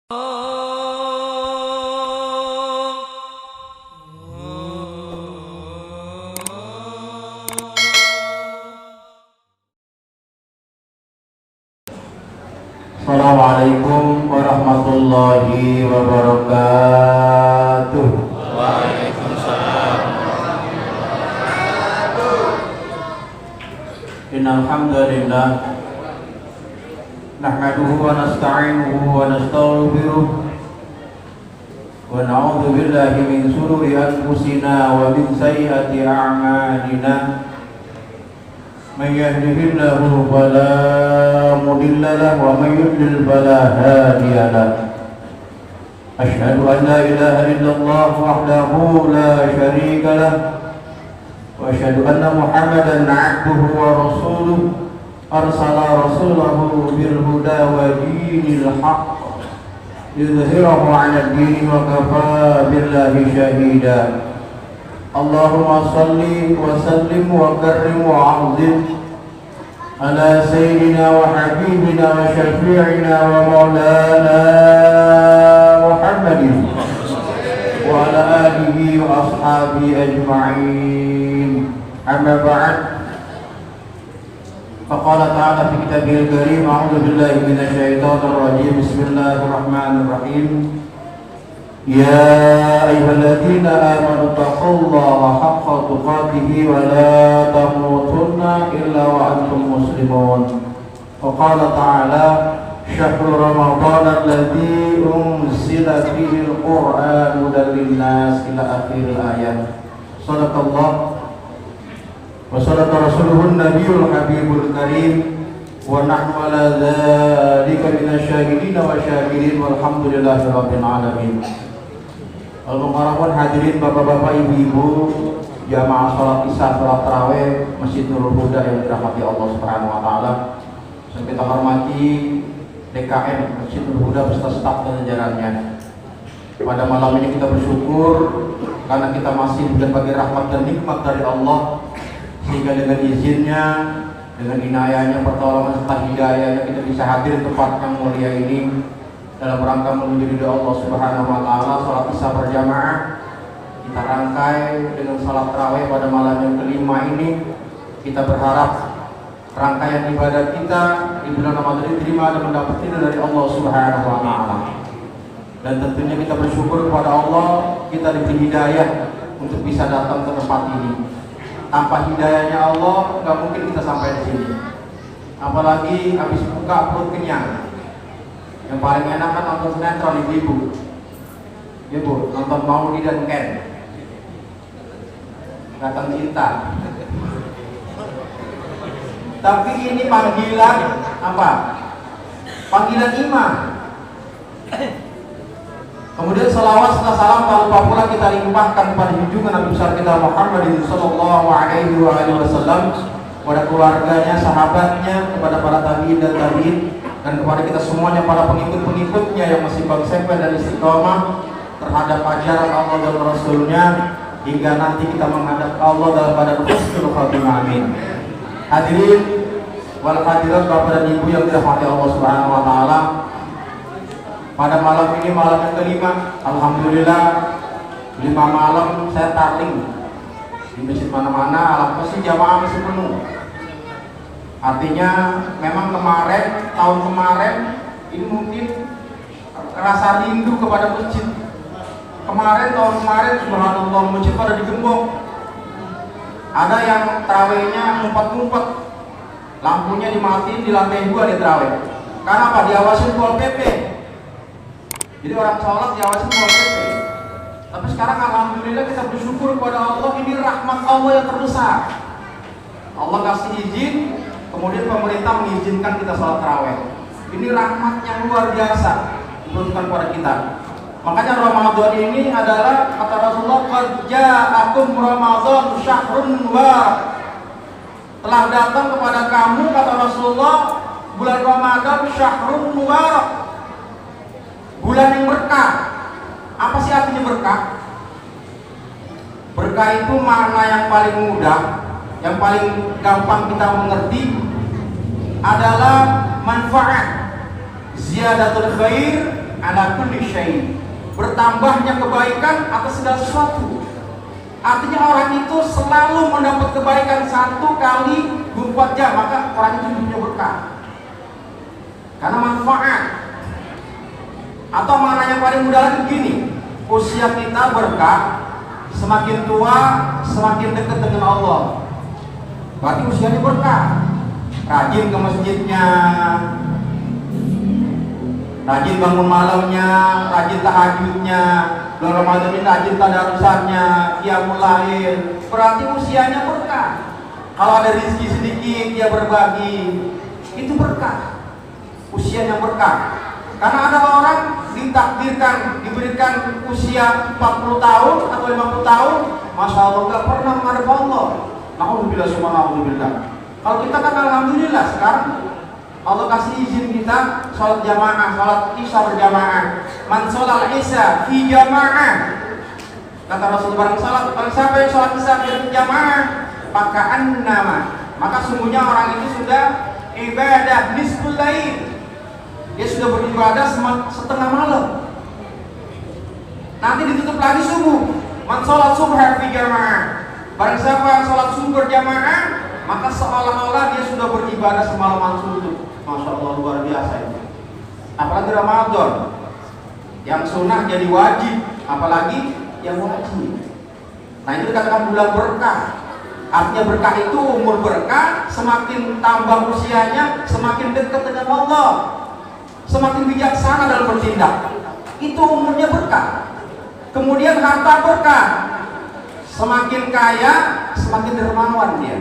Assalamualaikum warahmatullahi wabarakatuh. Waalaikumsalam. Innal hamdalillah nahmaduhu wa nasta'inuhu wa nastaghfiruh wa na'udzu billahi min shururi anfusina wa min sayyiati a'malina. من يهده الله فلا مضل له ومن يضلل فلا هادي له. أشهد أن لا إله إلا الله وحده لا شريك له وأشهد أن محمدا عبده ورسوله أرسل رسوله بالهدى ودين الحق ليظهره على الدين وكفى بالله شهيدا. اللهم صل وسلم وكرم وعظم على سيدنا وحبيبنا وشفيعنا ومولانا محمد وعلى آله وأصحابه أجمعين. أما بعد، فقال تعالى في كتابه الكريم: أعوذ بالله من الشيطان الرجيم. بسم الله الرحمن الرحيم. يا أيها الذين آمنوا اتقوا الله حق تقاته ولا تموتن إلا وأنتم مسلمون. وقال تعالى: شهر رمضان الذي أنزل فيه القرآن هدى للناس إلى آخر الآية. صدق الله وصدق رسوله النبي الحبيب الكريم ونحن على ذلك من الشاهدين والشاكرين والحمد لله رب العالمين. Al-Mukarramun hadirin bapak-bapak, ibu-ibu, jamaah sholat isya, sholat tarawih Masjid Nurul Huda yang dirahmati Allah Subhanahu wa taala. Dan kita hormati DKM Masjid Nurul Huda beserta staf dan jajarannya. Pada malam ini kita bersyukur karena kita masih berbagai rahmat dan nikmat dari Allah, sehingga dengan izinnya, dengan inayahnya, pertolongan serta hidayahnya kita bisa hadir di tempat yang mulia ini dalam rangka menuju ridha Allah Subhanahu wa taala. Salat isya berjamaah kita rangkai dengan salat tarawih pada malam yang kelima ini. Kita berharap rangkaian ibadah kita di bulan Ramadan diterima dan mendapat ridha dari Allah Subhanahu wa taala. Dan tentunya kita bersyukur kepada Allah kita diberi hidayah untuk bisa datang ke tempat ini. Tanpa hidayahnya Allah nggak mungkin kita sampai di sini. Apalagi habis buka perut kenyang. Yang paling enak kan nonton sinetron ibu-ibu. Ibu nonton Maudi dan Ken, Ikatan Cinta. Tapi ini panggilan apa? Panggilan iman. Kemudian salawat serta salam tak lupa pula kita limpahkan kepada junjungan Nabi besar kita Muhammad sallallahu alaihi wasallam, kepada keluarganya, sahabatnya, kepada para tabi'in dan tabi'in, dan kepada kita semuanya, para pengikut-pengikutnya yang masih konsekuen dan istiqomah terhadap ajaran Allah dan Rasulnya hingga nanti kita menghadap Allah dalam keadaan husnul khatimah. Amin. Hadirin wal hadirat, bapak dan ibu yang dirahmati Allah Subhanahu wa taala, pada malam ini, malam yang kelima, alhamdulillah 5 malam saya taklim di masjid mana-mana, alhamdulillah jamaah masih penuh. Artinya memang tahun kemarin ini mungkin rasa rindu kepada masjid. Tahun kemarin subhanallah masjid pada digembok. Ada yang tarawihnya ngumpet-ngumpet, lampunya dimatiin di lantai 2 di tarawih. Karena apa? Diawasin Pol PP. Jadi orang sholat diawasin Pol PP. Tapi sekarang alhamdulillah kita bersyukur kepada Allah, ini rahmat Allah yang terbesar. Allah kasih izin, kemudian pemerintah mengizinkan kita sholat tarawih. Ini rahmat yang luar biasa diturunkan kepada kita. Makanya Ramadan ini adalah, kata Rasulullah, qad ja'akum Ramadan syahrun mubarak. Telah datang kepada kamu, kata Rasulullah, bulan Ramadan syahrun mubarak, bulan yang berkah. Apa sih artinya berkah? Berkah itu makna yang paling mudah, yang paling gampang kita mengerti adalah manfaat, ziyadatul khair ala kulli syai'. Bertambahnya kebaikan atas segala sesuatu. Artinya orang itu selalu mendapat kebaikan 1 kali 24 jam, maka orang itu hidupnya berkah. Karena manfaat. Atau makna yang paling mudah lagi begini, usia kita berkah, semakin tua semakin dekat dengan Allah. Berarti usianya berkah. Rajin ke masjidnya, rajin bangun malamnya, rajin tahajudnya, bulan Ramadan ini rajin tadarusannya, qiyamul lail. Berarti usianya berkah. Kalau ada rezeki sedikit dia berbagi, itu berkah. Usianya berkah. Karena ada orang ditakdirkan diberikan usia 40 tahun atau 50 tahun, masya Allah nggak pernah menghadap Allah. Alhamdulillah, subhanallah. Kalau kita kan alhamdulillah sekarang Allah kasih izin kita sholat jamaah, sholat isya berjamaah. Man sholal isya fi jamaah. Kata Rasulullah, barang siapa yang sholat isya berjamaah, maka sungguhnya orang itu sudah ibadah nisful lail. Dia sudah beribadah setengah malam. Nanti ditutup lagi subuh. Man sholat subuh fi jamaah. Barang siapa yang sholat subuh berjamaah, maka seolah-olah dia sudah beribadah semalaman suntuk. Masya Allah, luar biasa itu. Apalagi Ramadan yang sunnah jadi wajib, apalagi yang wajib. Nah itu dikatakan bulan berkah. Artinya berkah itu umur berkah, semakin tambah usianya semakin dekat dengan Allah, semakin bijaksana dalam bertindak. Itu umurnya berkah. Kemudian harta berkah, semakin kaya semakin dermawan dia,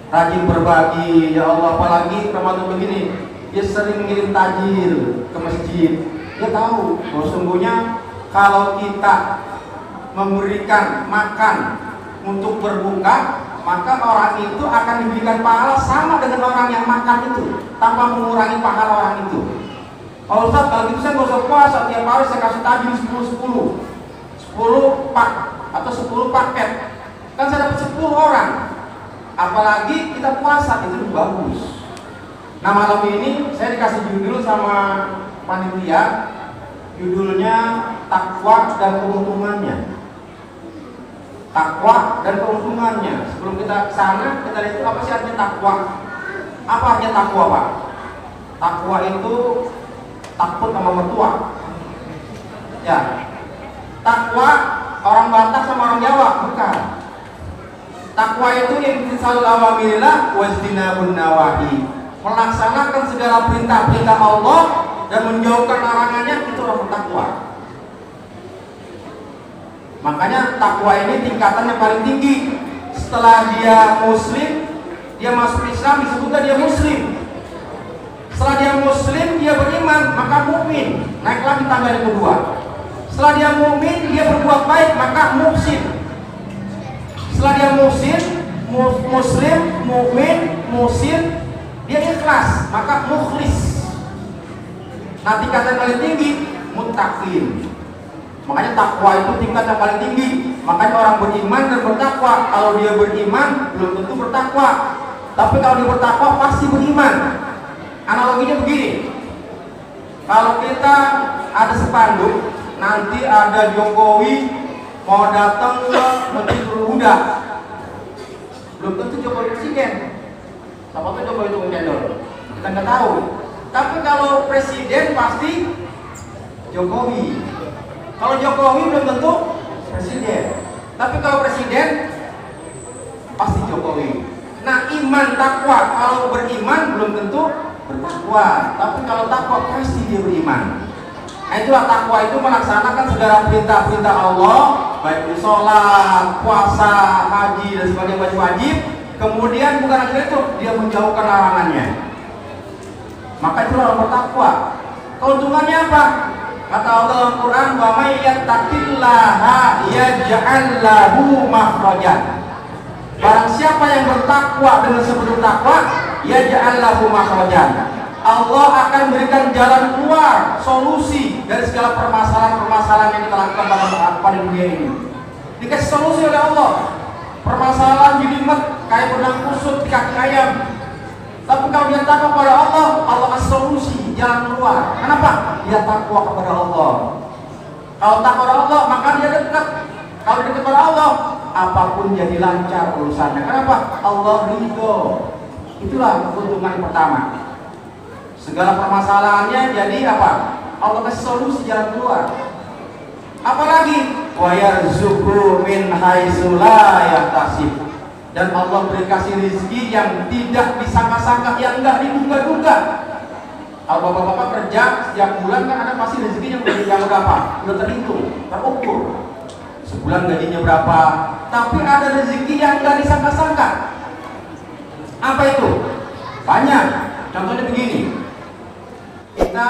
rajin berbagi. Ya Allah, apalagi Ramadan begini, dia sering mengirim tajil ke masjid. Dia tahu bahwa sungguhnya kalau kita memberikan makan untuk berbuka, maka orang itu akan diberikan pahala sama dengan orang yang makan itu, tanpa mengurangi pahala orang itu. Pak Ustaz, kalau gitu saya nggak usah puasa, tiap hari saya kasih tajil 10 pak atau 10 paket, kan saya dapat 10 orang. Apalagi kita puasa, itu lebih bagus. Nah malam ini saya dikasih judul sama panitia, judulnya takwa dan keuntungannya. Takwa dan keuntungannya. Sebelum kita ke sana, kita lihat apa sih artinya takwa. Apa artinya takwa, Pak? Takwa itu takut sama mertua. Ya. Takwa orang Batak sama orang Jawa, bukan. Takwa itu imtisalul awamirillah wajtinabun nawahi. Melaksanakan segala perintah-perintah Allah dan menjauhkan larangannya, itu orang bertakwa. Makanya takwa ini tingkatannya paling tinggi. Setelah dia muslim, dia masuk Islam, disebutkan dia muslim. Setelah dia muslim, dia beriman, maka mukmin. Naik lagi tangga yang kedua. Setelah dia mukmin, dia berbuat baik, maka muhsin. Setelah dia muslim, mukmin, muhsin, dia ikhlas, maka mukhlis. Nah tingkat yang paling tinggi muttaqin. Makanya takwa itu tingkat yang paling tinggi. Makanya orang beriman dan bertakwa. Kalau dia beriman belum tentu bertakwa, tapi kalau dia bertakwa pasti beriman. Analoginya begini, kalau kita ada spanduk, nanti ada Jokowi mau datang ke Masjid Huda, belum tentu Jokowi presiden. Siapa tuh Jokowi itu mencendol, kita nggak tahu. Tapi kalau presiden pasti Jokowi. Kalau Jokowi belum tentu presiden. Tapi kalau presiden pasti Jokowi. Nah iman takwa, kalau beriman belum tentu bertakwa. Tapi kalau takwa pasti dia beriman. Nah itulah takwa itu melaksanakan segala perintah-perintah Allah, baik itu sholat, puasa, haji dan sebagainya wajib. Kemudian bukan hanya itu, dia menjauhkan larangannya. Maka itulah orang bertakwa. Keuntungannya apa? Kata Allah dalam Quran, wa may yattaqillaha yaj'al lahu makhrajan. Barang siapa yang bertakwa dengan sepenuh takwa, yaj'al lahu makhrajan. Allah akan berikan jalan keluar, solusi dari segala permasalahan-permasalahan yang kita lakukan pada dunia ini. Dikasih solusi oleh Allah. Permasalahan jelimet kayak benang kusut di kaki ayam. Tapi kalau dia takwa pada Allah, Allah kasih solusi. jalan keluar. Kenapa? Dia takwa kepada Allah. Kalau takwa kepada Allah, maka dia dekat. Kalau dekat kepada Allah, apapun jadi lancar urusannya. Kenapa? Allah ridho. Itulah keuntungan yang pertama. Segala permasalahannya jadi apa? Allah kasih solusi jalan keluar. Apalagi wa yarzuqhu min haitsu la yahtasib. Dan Allah beri kasih rezeki yang tidak disangka-sangka, yang enggak diduga-duga. Kalau bapak-bapak kerja setiap bulan kan ada pasti rezeki yang berapa? Udah terhitung, terukur. Sebulan gajinya berapa? Tapi ada rezeki yang enggak disangka-sangka. Apa itu? Banyak. Contohnya begini. Kita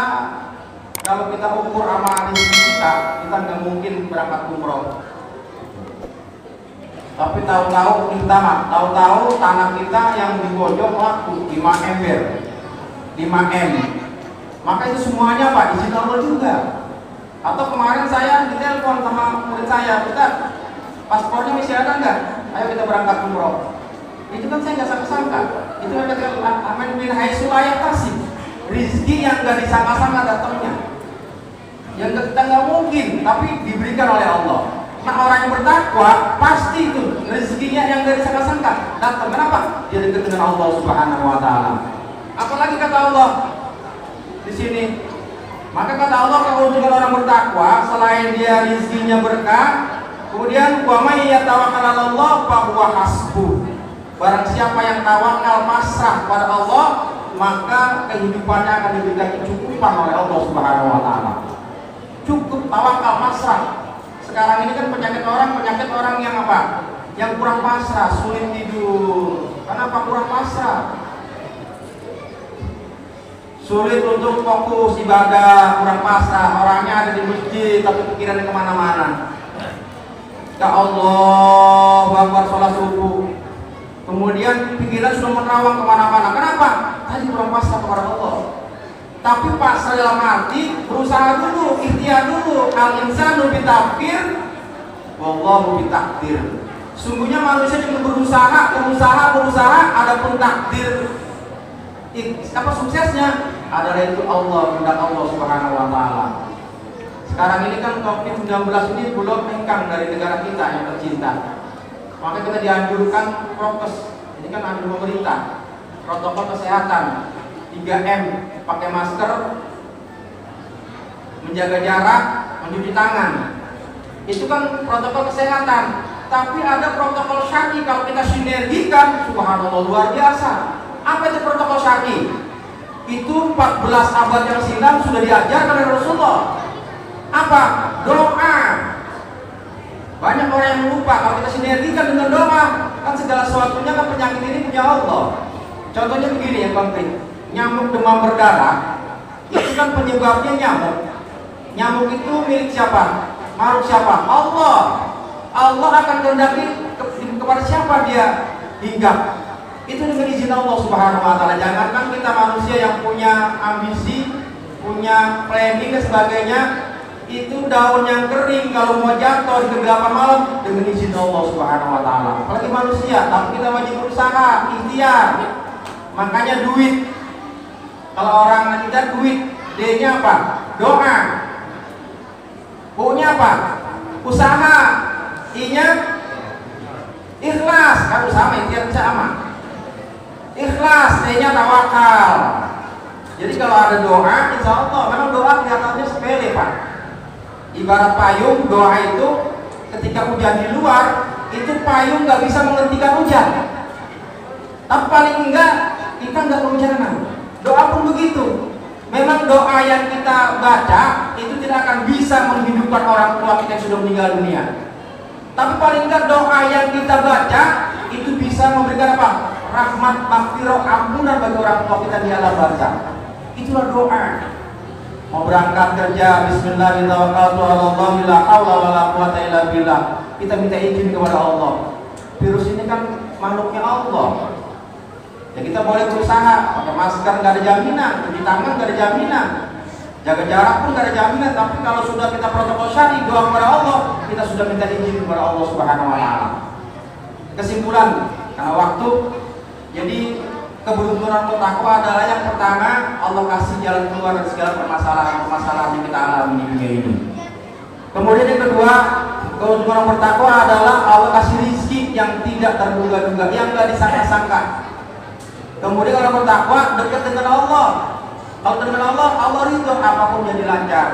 kalau kita ukur amal rezeki kita nggak mungkin berangkat umroh. Tapi tahu-tahu tanah kita yang digojok laku 5 ember, 5 M. Maka itu semuanya Pak izin Allah juga. Atau kemarin saya ditelepon sama murid saya, Ustaz, paspornya masih ada nggak? Ayo kita berangkat umroh. Itu kan saya nggak sangka-sangka. Itu ada amin min haitsu la yahtasib. Rizki yang nggak disangka-sangka datangnya. Yang kita nggak mungkin, tapi diberikan oleh Allah. Nah orang yang bertakwa pasti itu rezekinya yang nggak disangka-sangka datang. Kenapa? Dia dekat dengan Allah Subhanahu Wa Taala. Apalagi kata Allah di sini. Maka kata Allah kalau juga orang bertakwa, selain dia rezekinya berkah, kemudian wa may yatawakkal 'ala Allah fa huwa hasbuh. Barang siapa yang tawakal pasrah pada Allah, maka kehidupannya akan diberikan kecukupan oleh Allah Subhanahu Wa Taala. Cukup tawakal pasrah. Sekarang ini kan penyakit orang yang apa? Yang kurang pasrah, sulit tidur. Kenapa kurang pasrah? Sulit untuk fokus ibadah, kurang pasrah. Orangnya ada di masjid tapi pikirannya kemana-mana. Ya Allah, Akbar sholat subuh. Kemudian pikiran sudah menerawang kemana-mana. Kenapa? Tadi kurang pasrah kepada Allah. Tapi pasrah dalam arti berusaha dulu, ikhtiar dulu. Al-insanu bitaqdir, wallahu bitakdir. Sungguhnya manusia cuma berusaha, adapun takdir apa suksesnya adalah itu Allah, kehendak Allah Subhanahu Wa Taala. Sekarang ini kan COVID-19 ini belum hengkang dari negara kita yang tercinta. Maka kita dianjurkan prokes. Ini kan anjuran pemerintah, protokol kesehatan 3M, pakai masker, menjaga jarak, mencuci tangan. Itu kan protokol kesehatan. Tapi ada protokol syar'i kalau kita sinergikan, subhanallah luar biasa. Apa itu protokol syar'i? Itu 14 abad yang silam sudah diajarkan oleh Rasulullah. Apa? Doa. Banyak orang yang lupa kalau kita sinergikan dengan doa, kan segala sesuatunya kan penyakit ini punya Allah. Contohnya begini ya konkret. Nyamuk demam berdarah itu kan penyebabnya nyamuk. Nyamuk itu milik siapa? Makhluk siapa? Allah. Allah akan kehendaki kepada siapa dia hinggap. Itu dengan izin Allah Subhanahu Wa Taala. Jangankan kita manusia yang punya ambisi, punya planning dan sebagainya, itu daun yang kering kalau mau jatuh di kegelapan malam dengan izin Allah Subhanahu Wa Taala. Apalagi manusia, tapi kita wajib berusaha, ikhtiar. Makanya duit. Kalau orang tidak duit, D-nya apa? Doa. U-nya apa? Usaha. I-nya ikhlas. Kan sama, ikhtiar sama. Ikhlas, T-nya tawakal. Jadi kalau ada doa, insya Allah, memang doa kelihatannya sepele Pak. Ibarat payung, doa itu ketika hujan di luar, itu payung nggak bisa menghentikan hujan. Tapi paling enggak, kita nggak kehujanan. Doa pun begitu. Memang doa yang kita baca itu tidak akan bisa menghidupkan orang tua kita yang sudah meninggal dunia. Tapi paling enggak doa yang kita baca itu bisa memberikan apa? Rahmat, maghfirah, ampunan bagi orang tua kita di alam barzakh. Itulah doa. Mau berangkat kerja, bismillahirrahmanirrahim, la haula wala quwata illa billah. Kita minta izin kepada Allah. Virus ini kan makhluknya Allah. Ya kita boleh berusaha, pakai masker nggak ada jaminan, cuci tangan nggak ada jaminan, jaga jarak pun nggak ada jaminan. Tapi kalau sudah kita protokol syar'i, doa kepada Allah, kita sudah minta izin kepada Allah Subhanahu Wa Taala. Kesimpulan, karena waktu, jadi keberuntungan bertakwa adalah yang pertama, Allah kasih jalan keluar dari segala permasalahan yang kita alami di dunia ini. Kemudian yang kedua, keberuntungan bertakwa adalah Allah kasih rizki yang tidak terduga-duga, yang tidak disangka-sangka. Kemudian orang bertakwa dekat dengan Allah. Kalau dengan Allah, Allah ridho, apapun jadi lancar.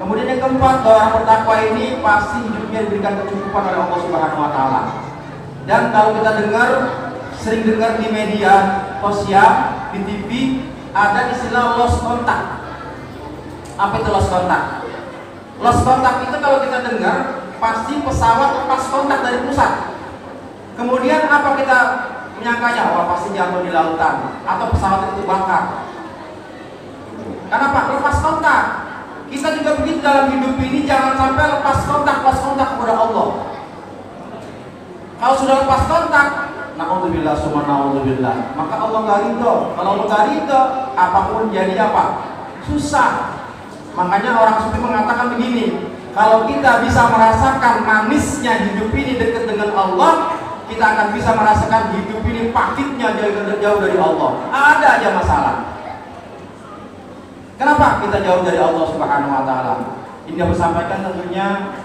Kemudian yang keempat, orang bertakwa ini pasti hidupnya diberikan kecukupan oleh Allah Subhanahu wa Ta'ala. Dan kalau kita sering dengar di media sosial, di TV, ada istilah lost contact. Apa itu lost contact? Lost contact itu kalau kita dengar, pasti pesawat lepas kontak dari pusat. Kemudian apa kita menyangkanya? Wah, pasti jatuh di lautan atau pesawat itu bakar. Kenapa? Lepas kontak. Kita juga begitu dalam hidup ini, jangan sampai lepas kontak kepada Allah. Kalau sudah lepas kontak, na'udzubillah summa na'udzubillah, maka Allah nggak ridho. Kalau Allah nggak ridho, apapun jadi apa? Susah. Makanya orang sufi mengatakan begini, kalau kita bisa merasakan manisnya hidup ini dekat dengan Allah, kita akan bisa merasakan hidup ini pahitnya jauh dari Allah. Ada aja masalah. Kenapa kita jauh dari Allah Subhanahu wa Ta'ala? Ini aku sampaikan tentunya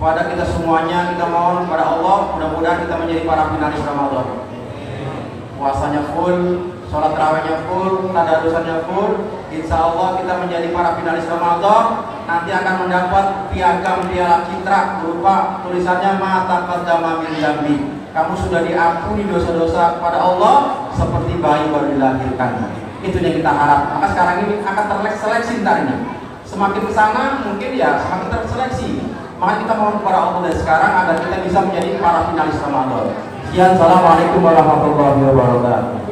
pada kita semuanya, kita mohon kepada Allah, mudah-mudahan kita menjadi para finalis Ramadan. Puasanya full, sholat tarawihnya full, tadarusannya full. Insya Allah kita menjadi para finalis Ramadan. Nanti akan mendapat piagam piala citra berupa tulisannya mata qadama min dzambi. Kamu sudah diampuni dosa-dosa kepada Allah seperti bayi baru dilahirkan. Itu yang kita harap. Maka sekarang ini akan terseleksi ntar ini. Semakin kesana mungkin ya semakin terseleksi. Maka kita mohon kepada Allah dari sekarang agar kita bisa menjadi para finalis Ramadan. Sekian, assalamualaikum warahmatullahi wabarakatuh.